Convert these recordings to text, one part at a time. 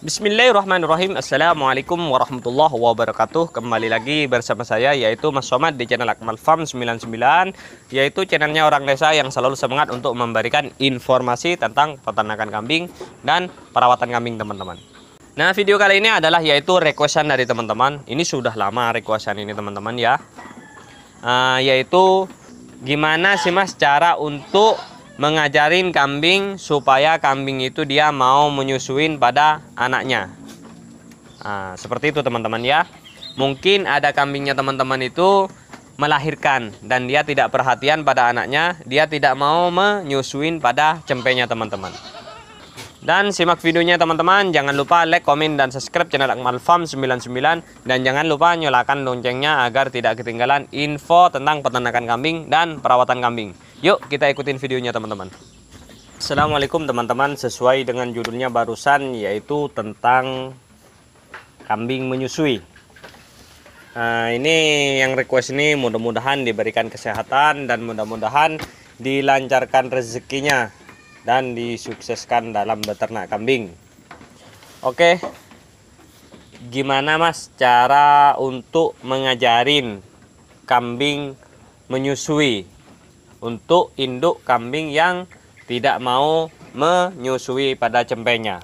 Bismillahirrahmanirrahim. Assalamualaikum warahmatullahi wabarakatuh. Kembali lagi bersama saya yaitu Mas Somad di channel Akmal Farm 99, yaitu channelnya orang desa yang selalu semangat untuk memberikan informasi tentang peternakan kambing dan perawatan kambing teman-teman. Nah, video kali ini adalah yaitu requestan dari teman-teman. Ini sudah lama requestan ini teman-teman ya. Yaitu gimana sih Mas cara untuk mengajarin kambing supaya kambing itu dia mau menyusuin pada anaknya. Seperti itu teman-teman ya. Mungkin ada kambingnya teman-teman itu melahirkan dan dia tidak perhatian pada anaknya, dia tidak mau menyusuin pada cempenya teman-teman. Dan simak videonya teman-teman, jangan lupa like, komen, dan subscribe channel Akmal Farm 99. Dan jangan lupa nyalakan loncengnya agar tidak ketinggalan info tentang peternakan kambing dan perawatan kambing. Yuk kita ikutin videonya teman-teman. Assalamualaikum teman-teman, sesuai dengan judulnya barusan yaitu tentang kambing menyusui. Ini yang request ini mudah-mudahan diberikan kesehatan dan mudah-mudahan dilancarkan rezekinya dan disukseskan dalam beternak kambing. Oke, gimana Mas cara untuk mengajarin kambing menyusui untuk induk kambing yang tidak mau menyusui pada cempenya?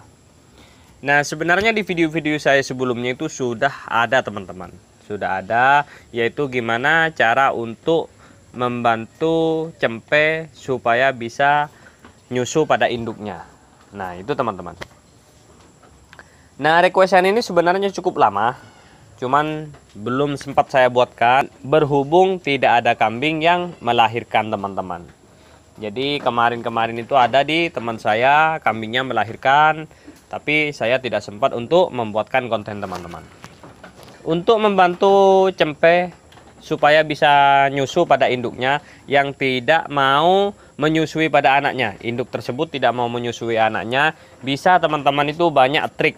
Nah, sebenarnya di video-video saya sebelumnya itu sudah ada teman-teman, sudah ada, yaitu gimana cara untuk membantu cempe supaya bisa nyusu pada induknya. Nah itu teman-teman. Nah requestan ini sebenarnya cukup lama, cuman belum sempat saya buatkan berhubung tidak ada kambing yang melahirkan teman-teman. Jadi kemarin-kemarin itu ada di teman saya kambingnya melahirkan, tapi saya tidak sempat untuk membuatkan konten teman-teman. Untuk membantu cempe supaya bisa nyusu pada induknya yang tidak mau menyusui pada anaknya, induk tersebut tidak mau menyusui anaknya, bisa teman-teman itu banyak trik.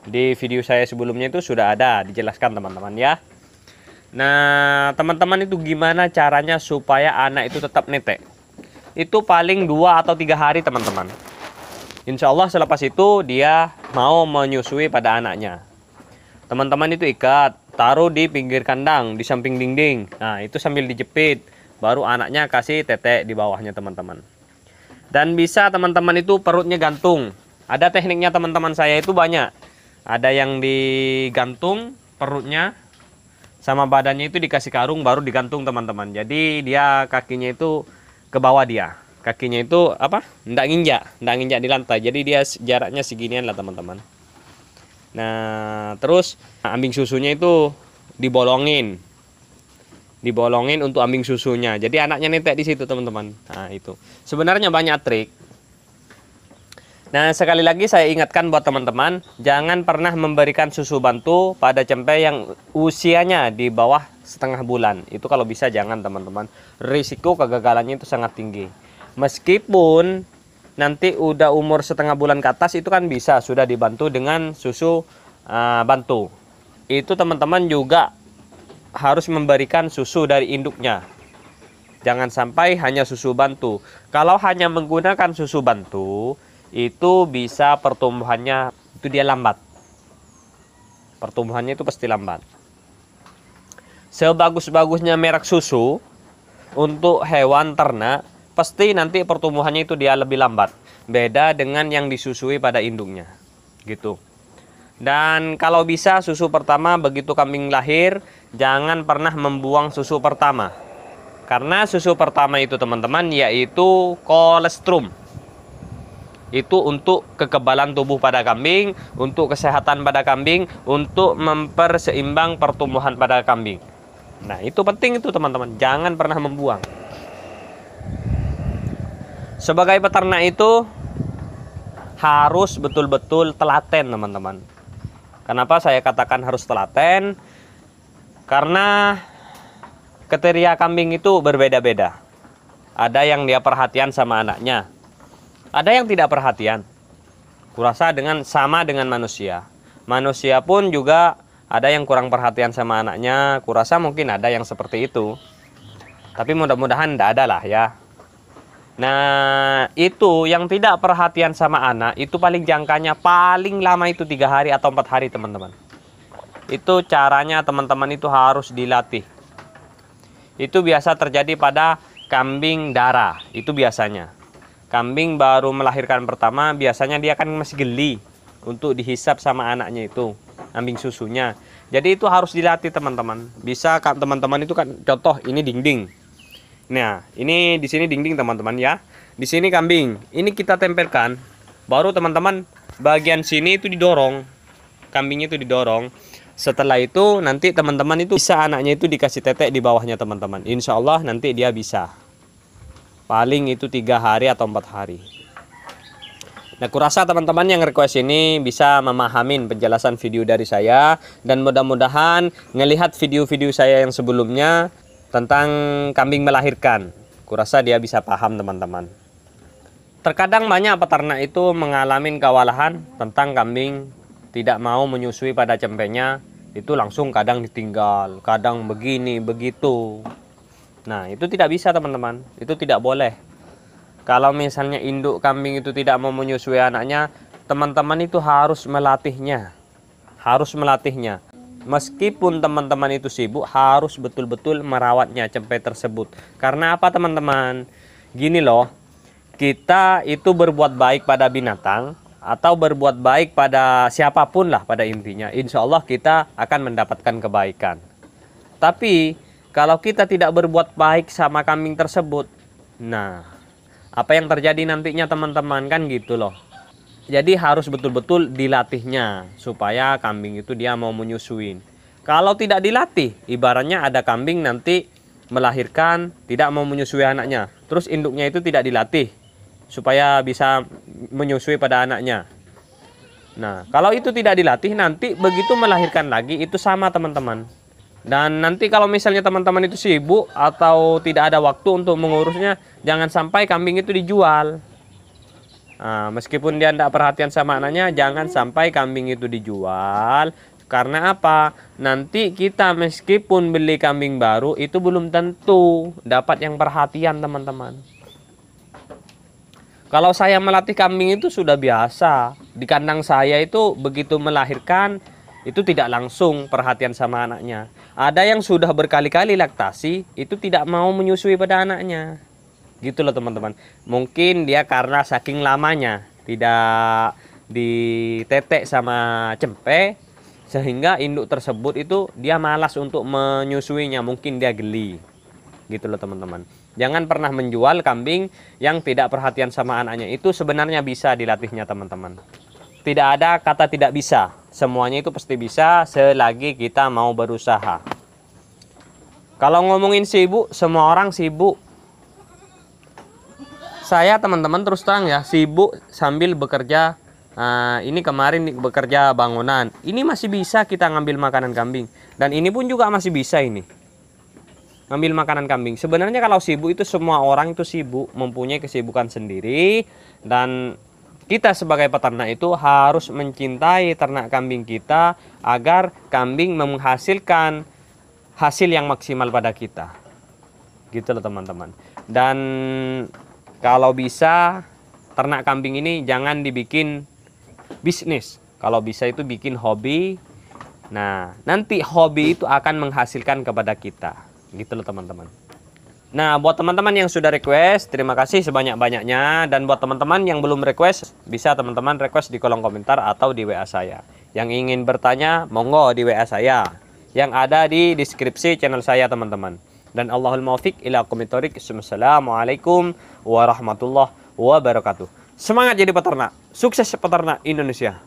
Di video saya sebelumnya itu sudah ada dijelaskan teman-teman ya. Nah teman-teman itu gimana caranya supaya anak itu tetap netek, itu paling 2 atau 3 hari teman-teman. Insya Allah selepas itu dia mau menyusui pada anaknya. Teman-teman itu ikat, taruh di pinggir kandang, di samping dinding. Nah itu sambil dijepit, baru anaknya kasih tetek di bawahnya teman-teman. Dan bisa teman-teman itu perutnya gantung. Ada tekniknya teman-teman saya itu banyak. Ada yang digantung perutnya sama badannya itu dikasih karung baru digantung teman-teman. Jadi dia kakinya itu ke bawah dia. Kakinya itu apa? Nggak nginjak di lantai. Jadi dia jaraknya seginian lah teman-teman. Nah terus ambing susunya itu dibolongin untuk ambing susunya, jadi anaknya netek di situ teman-teman. Nah itu sebenarnya banyak trik. Nah sekali lagi saya ingatkan buat teman-teman, jangan pernah memberikan susu bantu pada cempe yang usianya di bawah setengah bulan. Itu kalau bisa jangan teman-teman, risiko kegagalannya itu sangat tinggi. Meskipun nanti udah umur setengah bulan ke atas itu kan bisa sudah dibantu dengan susu bantu. Itu teman-teman juga harus memberikan susu dari induknya. Jangan sampai hanya susu bantu. Kalau hanya menggunakan susu bantu itu bisa pertumbuhannya itu dia lambat. Pertumbuhannya itu pasti lambat. Sebagus-bagusnya merek susu untuk hewan ternak pasti nanti pertumbuhannya itu dia lebih lambat. Beda dengan yang disusui pada induknya. Gitu. Dan kalau bisa susu pertama begitu kambing lahir, jangan pernah membuang susu pertama. Karena susu pertama itu teman-teman yaitu kolostrum. Itu untuk kekebalan tubuh pada kambing, untuk kesehatan pada kambing, untuk memperseimbang pertumbuhan pada kambing. Nah itu penting itu teman-teman, jangan pernah membuang. Sebagai peternak itu harus betul-betul telaten teman-teman. Kenapa saya katakan harus telaten? Karena kriteria kambing itu berbeda-beda. Ada yang dia perhatian sama anaknya, ada yang tidak perhatian. Kurasa sama dengan manusia. Manusia pun juga ada yang kurang perhatian sama anaknya. Kurasa mungkin ada yang seperti itu. Tapi mudah-mudahan tidak ada lah ya. Nah, itu yang tidak perhatian sama anak, itu paling jangkanya paling lama itu 3 hari atau 4 hari teman-teman. Itu caranya teman-teman itu harus dilatih. Itu biasa terjadi pada kambing darah, itu biasanya. Kambing baru melahirkan pertama, biasanya dia kan masih geli untuk dihisap sama anaknya itu, kambing susunya. Jadi itu harus dilatih teman-teman. Bisa kan teman-teman itu kan contoh ini dinding. Nah, ini di sini dinding teman-teman ya. Di sini kambing. Ini kita tempelkan. Baru teman-teman bagian sini itu didorong. Kambingnya itu didorong. Setelah itu nanti teman-teman itu bisa anaknya itu dikasih tetek di bawahnya teman-teman. Insya Allah nanti dia bisa. Paling itu 3 hari atau 4 hari. Nah, kurasa teman-teman yang request ini bisa memahamin penjelasan video dari saya. Dan mudah-mudahan ngelihat video-video saya yang sebelumnya tentang kambing melahirkan. Kurasa dia bisa paham teman-teman. Terkadang banyak peternak itu mengalami kewalahan tentang kambing tidak mau menyusui pada cempenya. Itu langsung kadang ditinggal, kadang begini, begitu. Nah, itu tidak bisa teman-teman. Itu tidak boleh. Kalau misalnya induk kambing itu tidak mau menyusui anaknya, teman-teman itu harus melatihnya. Harus melatihnya. Meskipun teman-teman itu sibuk, harus betul-betul merawatnya cempe tersebut. Karena apa teman-teman? Gini loh, kita itu berbuat baik pada binatang atau berbuat baik pada siapapun lah pada intinya. Insya Allah kita akan mendapatkan kebaikan. Tapi kalau kita tidak berbuat baik sama kambing tersebut, nah apa yang terjadi nantinya teman-teman kan gitu loh. Jadi harus betul-betul dilatihnya supaya kambing itu dia mau menyusuin. Kalau tidak dilatih, ibaratnya ada kambing nanti melahirkan tidak mau menyusui anaknya. Terus induknya itu tidak dilatih supaya bisa menyusui pada anaknya. Nah, kalau itu tidak dilatih nanti begitu melahirkan lagi itu sama teman-teman. Dan nanti kalau misalnya teman-teman itu sibuk atau tidak ada waktu untuk mengurusnya, jangan sampai kambing itu dijual. Nah, meskipun dia tidak perhatian sama anaknya, jangan sampai kambing itu dijual. Karena apa? Nanti kita meskipun beli kambing baru, itu belum tentu dapat yang perhatian teman-teman. Kalau saya melatih kambing itu sudah biasa. Di kandang saya itu begitu melahirkan, itu tidak langsung perhatian sama anaknya. Ada yang sudah berkali-kali laktasi, itu tidak mau menyusui pada anaknya. Gitu loh teman-teman. Mungkin dia karena saking lamanya tidak ditetek sama cempe, sehingga induk tersebut itu dia malas untuk menyusuinya. Mungkin dia geli. Gitu loh teman-teman. Jangan pernah menjual kambing yang tidak perhatian sama anaknya. Itu sebenarnya bisa dilatihnya teman-teman. Tidak ada kata tidak bisa. Semuanya itu pasti bisa selagi kita mau berusaha. Kalau ngomongin sibuk, semua orang sibuk. Saya teman-teman terus terang ya, sibuk sambil bekerja. Ini kemarin bekerja bangunan. Ini masih bisa kita ngambil makanan kambing. Dan ini pun juga masih bisa ini. Ngambil makanan kambing. Sebenarnya kalau sibuk itu semua orang itu sibuk. Mempunyai kesibukan sendiri. Dan kita sebagai peternak itu harus mencintai ternak kambing kita. Agar kambing menghasilkan hasil yang maksimal pada kita. Gitu loh teman-teman. Dan kalau bisa ternak kambing ini jangan dibikin bisnis. Kalau bisa itu bikin hobi. Nah, nanti hobi itu akan menghasilkan kepada kita. Gitu loh teman-teman. Nah, buat teman-teman yang sudah request, terima kasih sebanyak-banyaknya. Dan buat teman-teman yang belum request, bisa teman-teman request di kolom komentar atau di WA saya. Yang ingin bertanya, monggo di WA saya. Yang ada di deskripsi channel saya teman-teman. Dan Allahul Muwaffiq ila aqwamit thoriq. Assalamualaikum warahmatullahi wabarakatuh. Semangat jadi peternak. Sukses peternak Indonesia.